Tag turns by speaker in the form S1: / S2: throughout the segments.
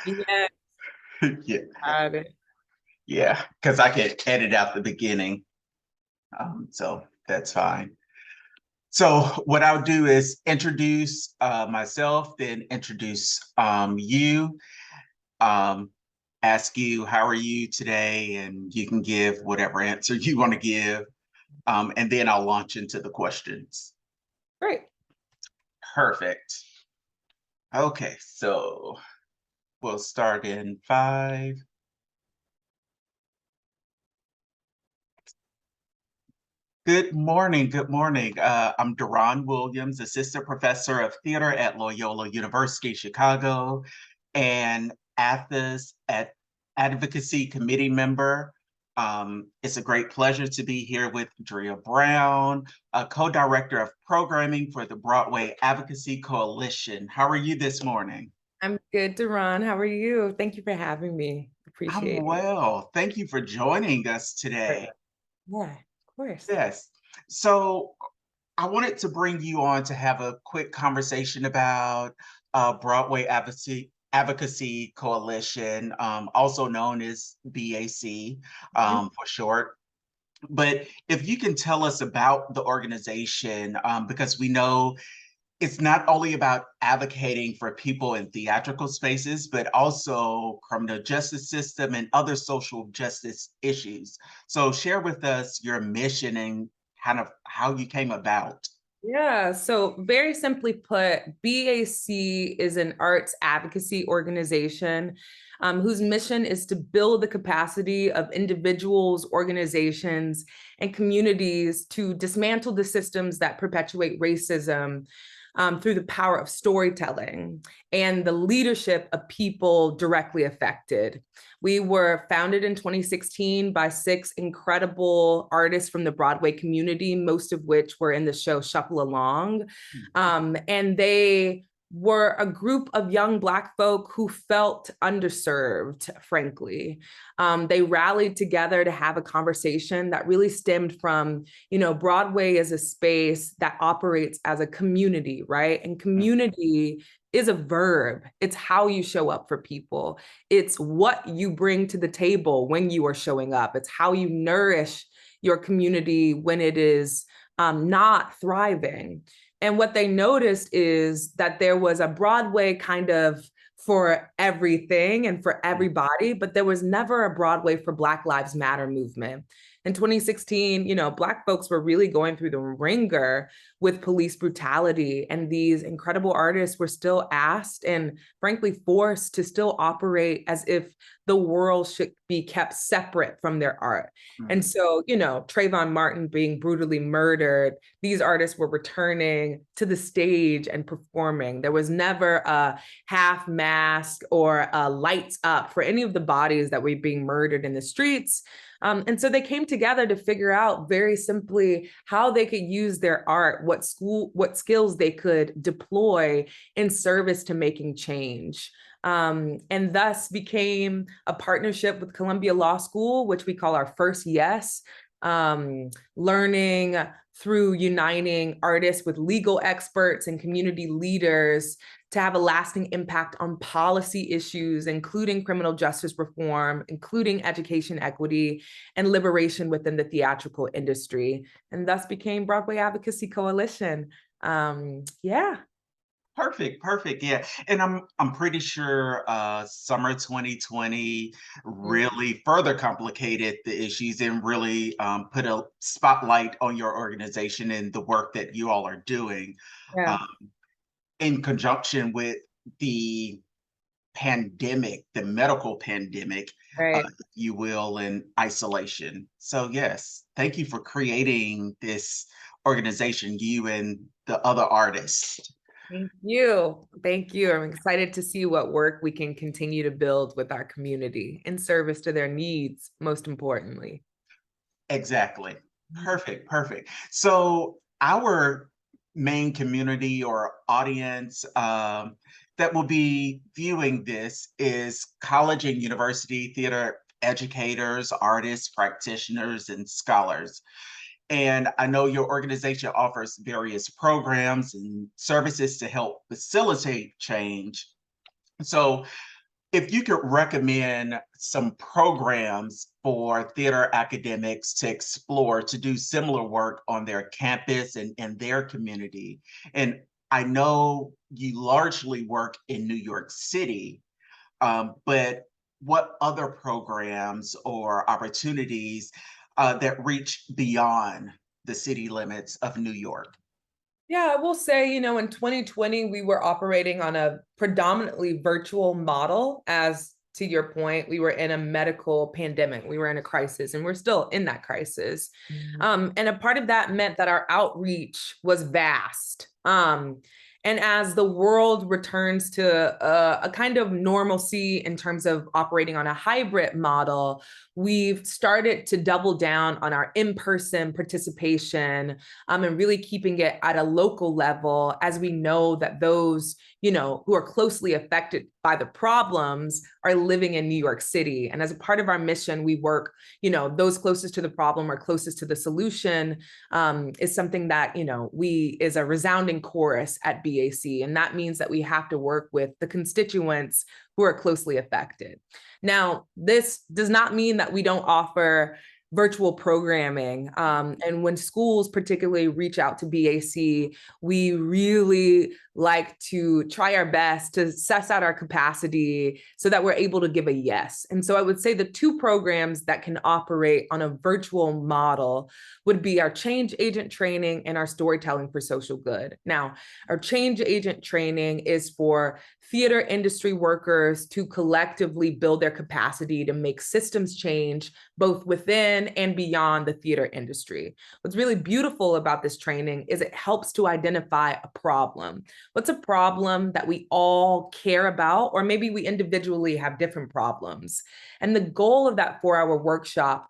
S1: Yeah,
S2: Yeah,
S1: got it.
S2: yeah, because I can edit out the beginning, so that's fine. So what I'll do is introduce myself, then introduce you, um, ask you how are you today, and you can give whatever answer you want to give, and then I'll launch into the questions.
S1: Great.
S2: Perfect. Okay, so we'll start in five. Good morning. Good morning. I'm DeRon Williams, Assistant Professor of Theater at Loyola University Chicago, and at Advocacy Committee member. It's a great pleasure to be here with Dria Brown, a co-director of programming for the Broadway Advocacy Coalition. How are you this morning?
S1: I'm good, Deron. How are you? Thank you for having me.
S2: I'm
S1: Appreciate it.
S2: well. Thank you for joining us
S1: Sure.
S2: today.
S1: Yeah, of course.
S2: Yes. So I wanted to bring you on to have a quick conversation about Broadway Advocacy Coalition, also known as BAC
S1: Mhm.
S2: for short. But if you can tell us about the organization, because we know it's not only about advocating for people in theatrical spaces, but also criminal justice system and other social justice issues. So share with us your mission and kind of how you came about.
S1: Yeah, so very simply put, BAC is an arts advocacy organization whose mission is to build the capacity of individuals, organizations, and communities to dismantle the systems that perpetuate racism through the power of storytelling and the leadership of people directly affected. We were founded in 2016 by 6 incredible artists from the Broadway community, most of which were in the show Shuffle Along. And they were a group of young Black folk who felt underserved, frankly. They rallied together to have a conversation that really stemmed from, Broadway is a space that operates as a community, right? And community is a verb. It's how you show up for people. It's what you bring to the table when you are showing up. It's how you nourish your community when it is not thriving. And what they noticed is that there was a Broadway kind of for everything and for everybody, but there was never a Broadway for Black Lives Matter movement. In 2016, Black folks were really going through the ringer with police brutality, and these incredible artists were still asked and frankly forced to still operate as if the world should be kept separate from their art. And
S2: Mhm.
S1: so, Trayvon Martin being brutally murdered, these artists were returning to the stage and performing. There was never a half mask or a lights up for any of the bodies that were being murdered in the streets. And so they came together to figure out very simply how they could use their art, what skills they could deploy in service to making change. And thus became a partnership with Columbia Law School, which we call our first yes, learning through uniting artists with legal experts and community leaders to have a lasting impact on policy issues, including criminal justice reform, including education equity, and liberation within the theatrical industry, and thus became Broadway Advocacy Coalition. Yeah.
S2: Perfect, perfect. Yeah. And I'm pretty sure summer 2020 really further complicated the issues and really put a spotlight on your organization and the work that you all are doing
S1: Yeah.
S2: um, in conjunction with the pandemic, the medical pandemic,
S1: Right.
S2: if you will, and isolation. So yes, thank you for creating this organization, you and the other artists.
S1: Thank you. Thank you. I'm excited to see what work we can continue to build with our community in service to their needs, most importantly.
S2: Exactly. Perfect, perfect. So our main community or audience that will be viewing this is college and university theater educators, artists, practitioners, and scholars. And I know your organization offers various programs and services to help facilitate change. So if you could recommend some programs for theater academics to explore, to do similar work on their campus and in their community. And I know you largely work in New York City, but what other programs or opportunities that reach beyond the city limits of New York?
S1: Yeah, I will say, you know, in 2020, we were operating on a predominantly virtual model. As to your point, we were in a medical pandemic, we were in a crisis, and we're still in that crisis. And a part of that meant that our outreach was vast. And as the world returns to a kind of normalcy in terms of operating on a hybrid model, we've started to double down on our in-person participation, and really keeping it at a local level, as we know that those, you know, who are closely affected by the problems are living in New York City. And as a part of our mission, we work, you know, those closest to the problem or closest to the solution, is something that, you know, is a resounding chorus at BAC. And that means that we have to work with the constituents who are closely affected. Now, this does not mean that we don't offer virtual programming. And when schools particularly reach out to BAC, we really like to try our best to suss out our capacity so that we're able to give a yes. And so I would say the two programs that can operate on a virtual model would be our change agent training and our storytelling for social good. Now, our change agent training is for theater industry workers to collectively build their capacity to make systems change both within and beyond the theater industry. What's really beautiful about this training is it helps to identify a problem. What's a problem that we all care about, or maybe we individually have different problems? And the goal of that 4-hour workshop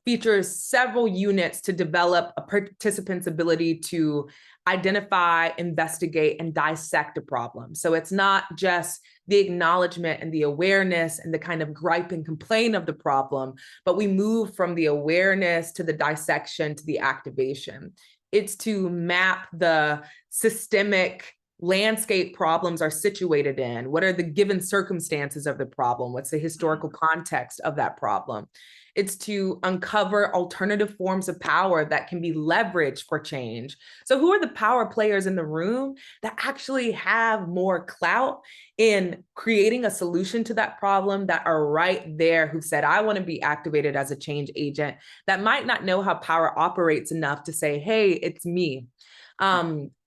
S1: features several units to develop a participant's ability to identify, investigate, and dissect a problem. So it's not just the acknowledgement and the awareness and the kind of gripe and complain of the problem, but we move from the awareness to the dissection to the activation. It's to map the systemic landscape problems are situated in. What are the given circumstances of the problem? What's the historical context of that problem? It's to uncover alternative forms of power that can be leveraged for change. So who are the power players in the room that actually have more clout in creating a solution to that problem, that are right there, who said, I want to be activated as a change agent, that might not know how power operates enough to say, hey, it's me.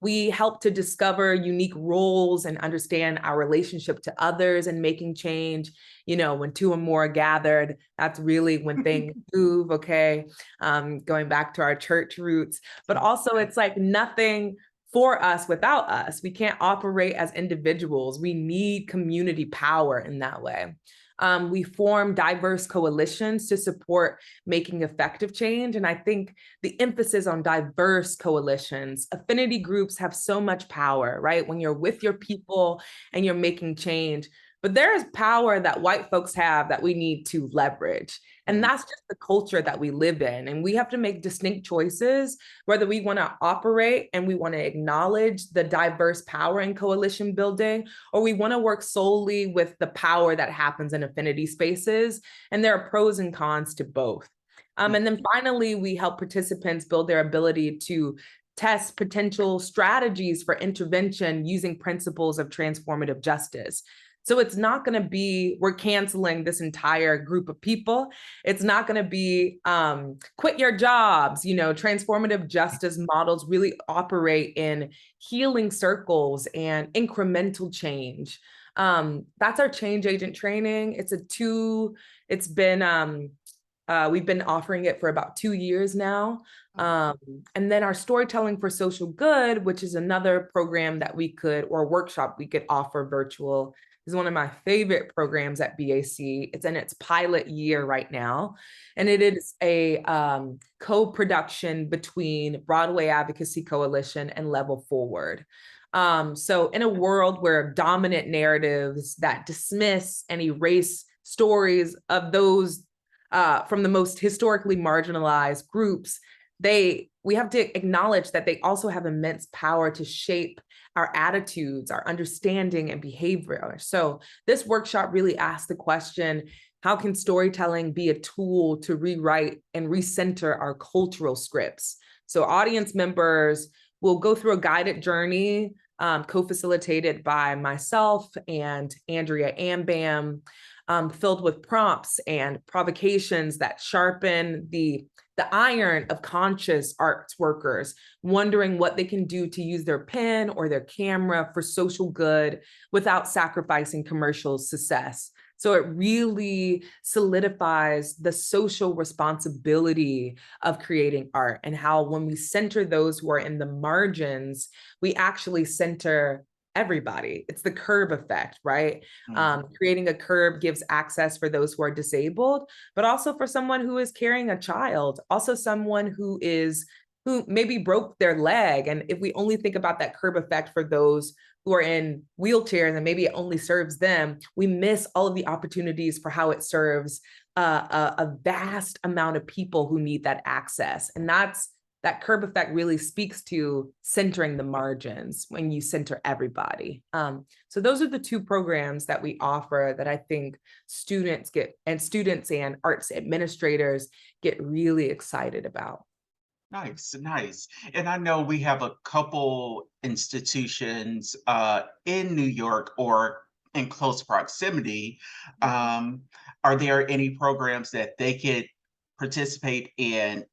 S1: We help to discover unique roles and understand our relationship to others and making change. You know, when two or more are gathered, that's really when things move, okay? Going back to our church roots, but also it's like nothing for us without us. We can't operate as individuals. We need community power in that way. We form diverse coalitions to support making effective change. And I think the emphasis on diverse coalitions, affinity groups have so much power, right? When you're with your people and you're making change. But there is power that white folks have that we need to leverage. And that's just the culture that we live in. And we have to make distinct choices, whether we want to operate and we want to acknowledge the diverse power in coalition building, or we want to work solely with the power that happens in affinity spaces. And there are pros and cons to both. And then finally, we help participants build their ability to test potential strategies for intervention using principles of transformative justice. So it's not going to be, we're canceling this entire group of people. It's not going to be quit your jobs. You know, transformative justice models really operate in healing circles and incremental change. That's our change agent training. We've been offering it for about 2 years now. And then our storytelling for social good, which is another program that or workshop we could offer virtual, is one of my favorite programs at BAC. It's in its pilot year right now. And it is a co-production between Broadway Advocacy Coalition and Level Forward. So in a world where dominant narratives that dismiss and erase stories of those from the most historically marginalized groups, we have to acknowledge that they also have immense power to shape our attitudes, our understanding, and behavior. So this workshop really asked the question, how can storytelling be a tool to rewrite and recenter our cultural scripts? So audience members will go through a guided journey co-facilitated by myself and Andrea Ambam, filled with prompts and provocations that sharpen the iron of conscious arts workers, wondering what they can do to use their pen or their camera for social good without sacrificing commercial success. So it really solidifies the social responsibility of creating art, and how when we center those who are in the margins, we actually center everybody. It's the curb effect, right? Creating a curb gives access for those who are disabled, but also for someone who is carrying a child, also someone who maybe broke their leg. And if we only think about that curb effect for those who are in wheelchairs and maybe it only serves them, we miss all of the opportunities for how it serves a vast amount of people who need that access. And that curb effect really speaks to centering the margins when you center everybody. So those are the two programs that we offer that I think students and arts administrators get really excited about.
S2: Nice, nice. And I know we have a couple institutions in New York or in close proximity. Are there any programs that they could participate in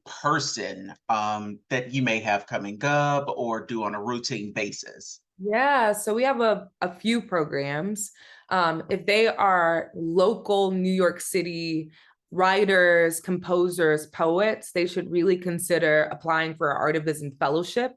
S2: person that you may have coming up or do on a routine basis?
S1: Yeah, so we have a few programs. If they are local New York City writers, composers, poets, they should really consider applying for our Artivism Fellowship.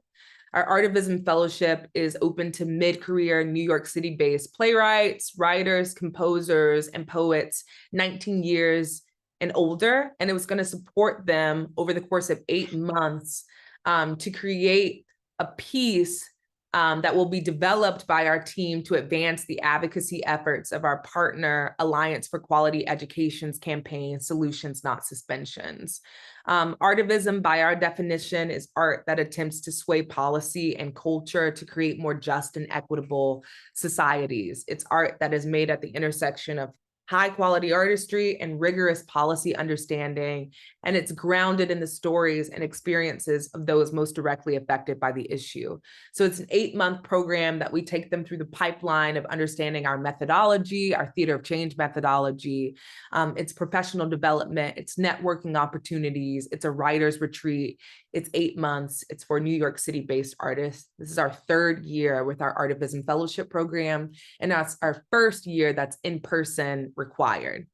S1: Our Artivism Fellowship is open to mid-career New York City-based playwrights, writers, composers, and poets 19 years and older, and it was going to support them over the course of 8 months to create a piece that will be developed by our team to advance the advocacy efforts of our partner Alliance for Quality Education's campaign, Solutions Not Suspensions. Artivism, by our definition, is art that attempts to sway policy and culture to create more just and equitable societies. It's art that is made at the intersection of high quality artistry and rigorous policy understanding, and it's grounded in the stories and experiences of those most directly affected by the issue. So it's an 8-month program that we take them through the pipeline of understanding our methodology, our theater of change methodology, it's professional development, it's networking opportunities, it's a writer's retreat, it's 8 months, it's for New York City-based artists. This is our 3rd year with our Artivism Fellowship program, and that's our 1st year that's in person required.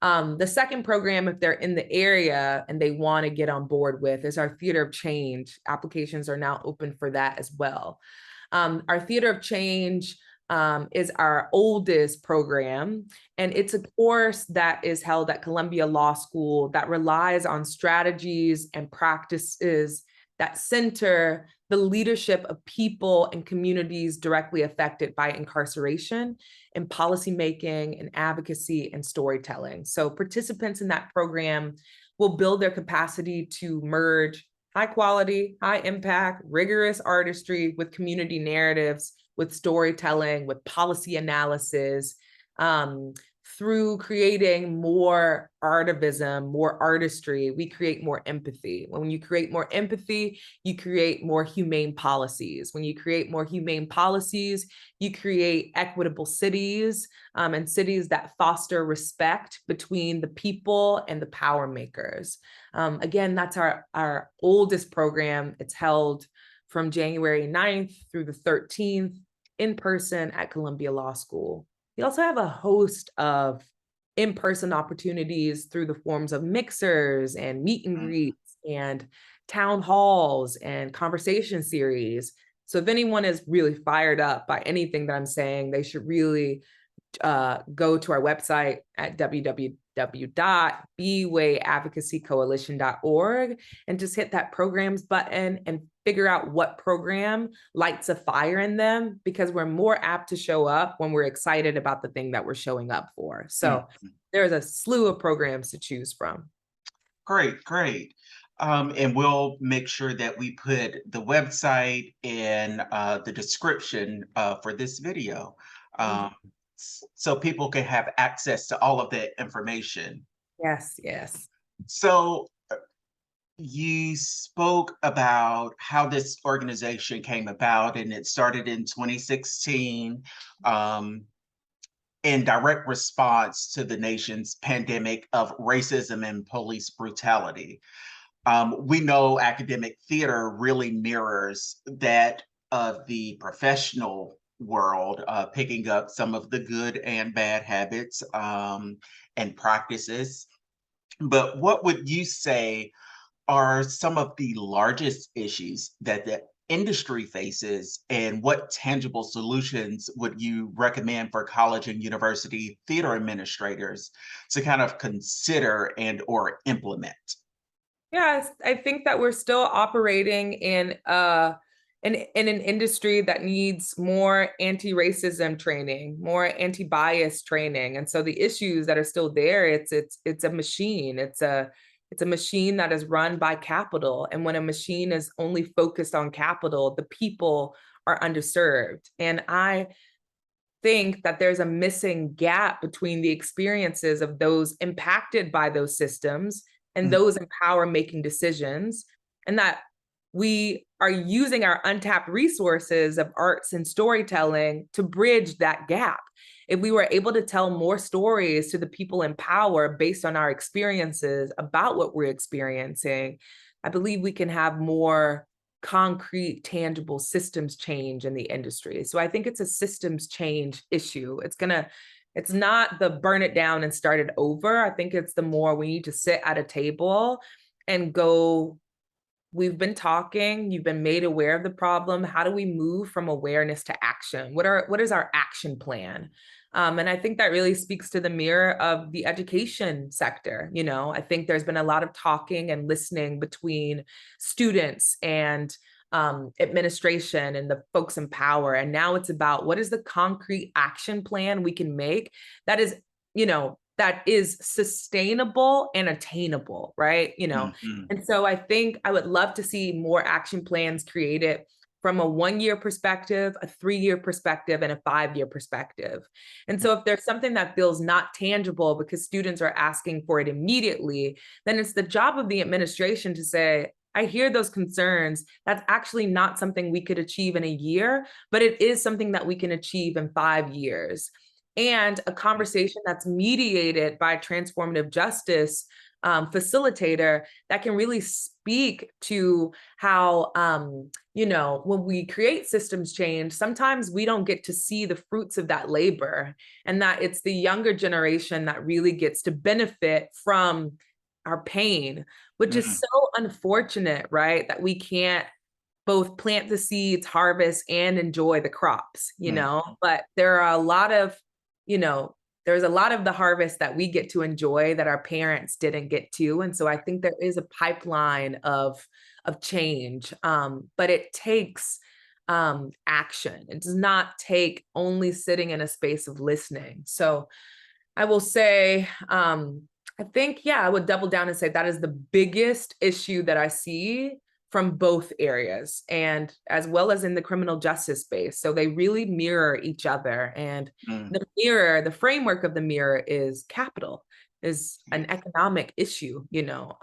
S1: The second program, if they're in the area and they want to get on board with, is our Theater of Change. Applications are now open for that as well. Our Theater of Change is our oldest program, and it's a course that is held at Columbia Law School that relies on strategies and practices that center the leadership of people and communities directly affected by incarceration in policymaking and advocacy and storytelling. So participants in that program will build their capacity to merge high quality, high impact, rigorous artistry with community narratives, with storytelling, with policy analysis, through creating more artivism, more artistry, we create more empathy. When you create more empathy, you create more humane policies. When you create more humane policies, you create equitable cities, and cities that foster respect between the people and the power makers. Again, that's our oldest program. It's held from January 9th through the 13th in person at Columbia Law School. We also have a host of in-person opportunities through the forms of mixers and meet and greets and town halls and conversation series. So if anyone is really fired up by anything that I'm saying, they should really go to our website at www.bwayadvocacycoalition.org and just hit that programs button and figure out what program lights a fire in them, because we're more apt to show up when we're excited about the thing that we're showing up for. So there's a slew of programs to choose from.
S2: Great, great. And we'll make sure that we put the website in the description for this video, um, so people can have access to all of that information.
S1: Yes, yes.
S2: So you spoke about how this organization came about, and it started in 2016 in direct response to the nation's pandemic of racism and police brutality. We know academic theater really mirrors that of the professional world, picking up some of the good and bad habits and practices. But what would you say are some of the largest issues that the industry faces, and what tangible solutions would you recommend for college and university theater administrators to kind of consider and or implement?
S1: Yes, I think that we're still operating in an industry that needs more anti-racism training, more anti-bias training. And so the issues that are still there, it's a machine. It's a machine that is run by capital. And when a machine is only focused on capital, the people are underserved. And I think that there's a missing gap between the experiences of those impacted by those systems and
S2: Mm,
S1: those in power making decisions, and that we are using our untapped resources of arts and storytelling to bridge that gap. If we were able to tell more stories to the people in power based on our experiences about what we're experiencing, I believe we can have more concrete, tangible systems change in the industry. So I think it's a systems change issue. It's not the burn it down and start it over. I think it's the more we need to sit at a table and go, we've been talking, you've been made aware of the problem. How do we move from awareness to action? What is our action plan? And I think that really speaks to the mirror of the education sector. You know, I think there's been a lot of talking and listening between students and administration and the folks in power. And now it's about what is the concrete action plan we can make that is, you know, that is sustainable and attainable, right? You know,
S2: mhm,
S1: and so I think I would love to see more action plans created from a 1 year perspective, a 3 year perspective, and a 5 year perspective. And so if there's something that feels not tangible because students are asking for it immediately, then it's the job of the administration to say, I hear those concerns. That's actually not something we could achieve in a year, but it is something that we can achieve in 5 years. And a conversation that's mediated by transformative justice facilitator that can really speak to how, you know, when we create systems change, sometimes we don't get to see the fruits of that labor, and that it's the younger generation that really gets to benefit from our pain, which is
S2: mhm,
S1: so unfortunate, right? That we can't both plant the seeds, harvest, and enjoy the crops, you
S2: mm.
S1: know? But there are a lot of, you know, there's a lot of the harvest that we get to enjoy that our parents didn't get to. And so I think there is a pipeline of change. But it takes action. It does not take only sitting in a space of listening. So I will say, I think, yeah, I would double down and say that is the biggest issue that I see from both areas, and as well as in the criminal justice space. So they really mirror each other. And
S2: Mm,
S1: the mirror, the framework of the mirror is capital, is an
S2: yes.
S1: economic issue. You know,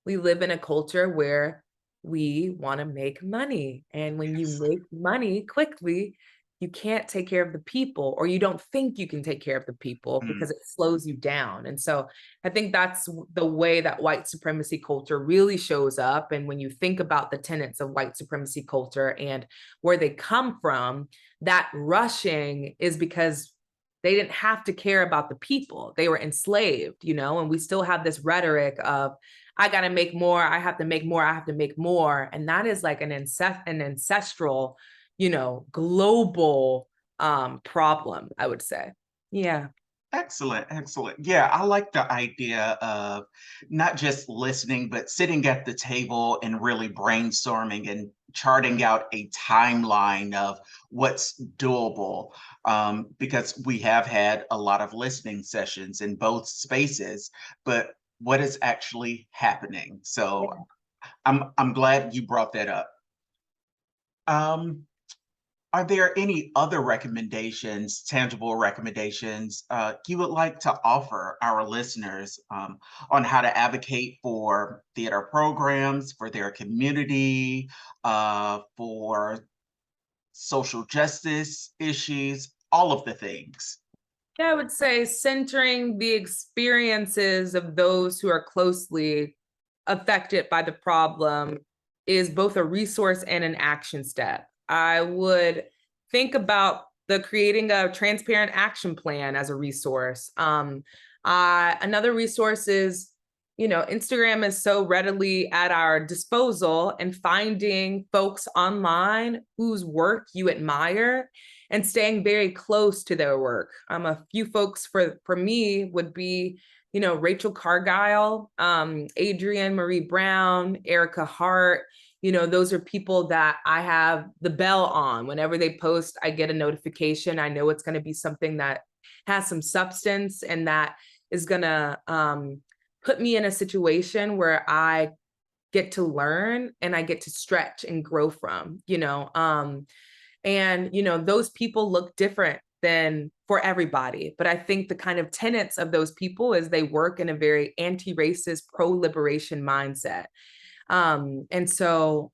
S1: we live in a culture where we want to make money. And when you
S2: Yes.
S1: make money quickly, you can't take care of the people, or you don't think you can take care of the people
S2: Mm,
S1: because it slows you down. And so I think that's the way that white supremacy culture really shows up. And when you think about the tenets of white supremacy culture and where they come from, that rushing is because they didn't have to care about the people. They were enslaved, you know, and we still have this rhetoric of, I got to make more, I have to make more, I have to make more. And that is like an ancestral, you know, global problem, I would say. Yeah.
S2: excellent, excellent. Yeah, I like the idea of not just listening, but sitting at the table and really brainstorming and charting out a timeline of what's doable. Because we have had a lot of listening sessions in both spaces, but what is actually happening. So
S1: Yeah.
S2: I'm glad you brought that up. Um, are there any other recommendations, tangible recommendations, you would like to offer our listeners on how to advocate for theater programs, for their community, for social justice issues, all of the things?
S1: Yeah, I would say centering the experiences of those who are closely affected by the problem is both a resource and an action step. I would think about the creating a transparent action plan as a resource. Another resource is, Instagram is so readily at our disposal, and finding folks online whose work you admire and staying very close to their work. A few folks for me would be, Rachel Cargile, Adrienne Marie Brown, Erica Hart. Those are people that I have the bell on. Whenever they post, I get a notification. I know it's going to be something that has some substance and that is going to put me in a situation where I get to learn and I get to stretch and grow from, and, those people look different than for everybody. But I think the kind of tenets of those people is they work in a very anti-racist, pro-liberation mindset. And so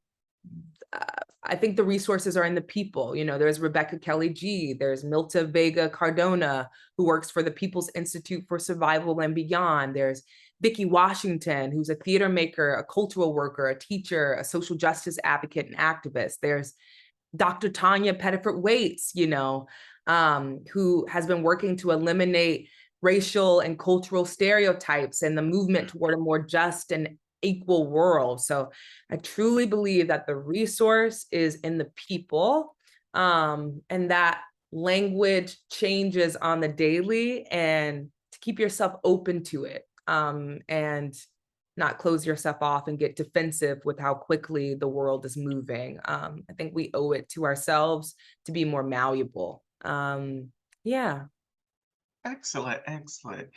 S1: I think the resources are in the people. There's Rebecca Kelly G, there's Milta Vega Cardona, who works for the People's Institute for Survival and Beyond. There's Vicki Washington, who's a theater maker, a cultural worker, a teacher, a social justice advocate, and activist. There's Dr. Tanya Pettiford Waits, who has been working to eliminate racial and cultural stereotypes and the movement toward a more just and equal world. So I truly believe that the resource is in the people, and that language changes on the daily, and to keep yourself open to it, and not close yourself off and get defensive with how quickly the world is moving. I think we owe it to ourselves to be more malleable. Yeah.
S2: Excellent, excellent.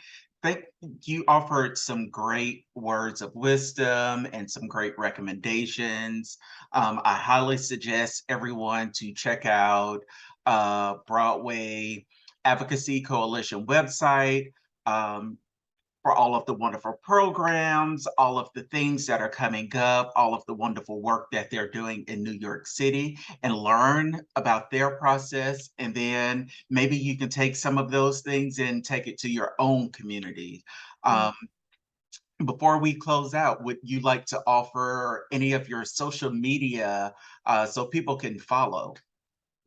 S2: Thank you offered some great words of wisdom and some great recommendations. I highly suggest everyone to check out Broadway Advocacy Coalition website. For all of the wonderful programs, all of the things that are coming up, all of the wonderful work that they're doing in New York City, and learn about their process. And then maybe you can take some of those things and take it to your own community. Um, Before we close out, would you like to offer any of your social media so people can follow?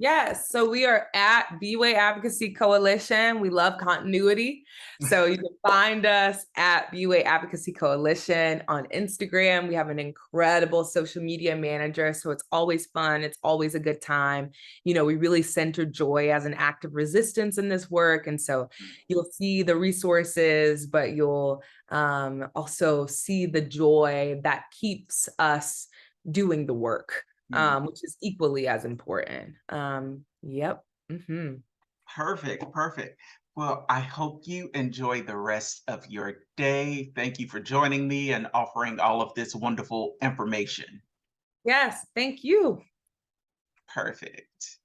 S1: Yes, so we are at Broadway Advocacy Coalition. We love continuity. So you can find us at Broadway Advocacy Coalition on Instagram. We have an incredible social media manager, so it's always fun. It's always a good time. We really center joy as an act of resistance in this work. And so you'll see the resources, but you'll also see the joy that keeps us doing the work, which is equally as important. Yep. Mm-hmm.
S2: Perfect, perfect. Well, I hope you enjoy the rest of your day. Thank you for joining me and offering all of this wonderful information.
S1: Yes, thank you.
S2: Perfect.